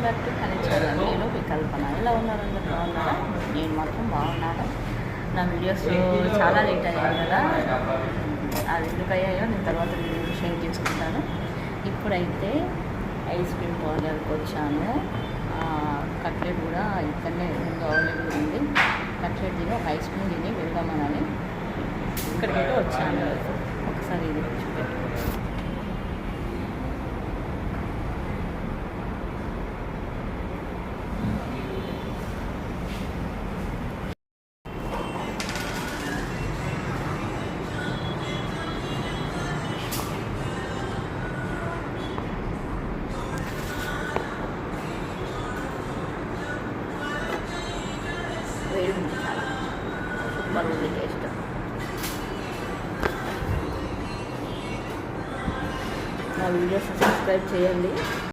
Welcome back to honey channel. నేను వికల్పన. ఎలా ఉన్నారు అందరు? బాగున్నారా? నేను మాత్రం బాగున్నాను. నా వీడియోస్ చాలా లేట్ అయ్యాయి కదా, అది ఎందుకు అయ్యాయో నేను తర్వాత షేర్ చేసుకుంటాను. ఇప్పుడైతే ఐస్ క్రీమ్ పార్లర్కి వచ్చాను. కట్లెట్ కూడా ఇక్కడనే ముందు అవైలబుల్ ఉంది. కట్లెట్ తిని ఒక ఐస్ క్రీమ్ తిని వెళ్దామని ఇక్కడికైతే వచ్చాను. ఒకసారి ఇది చూపెట్టు. వేడి ఉంది, చాలా సూపర్ ఉంది టేస్ట్. నా వీడియోస్ సబ్స్క్రైబ్ చేయండి.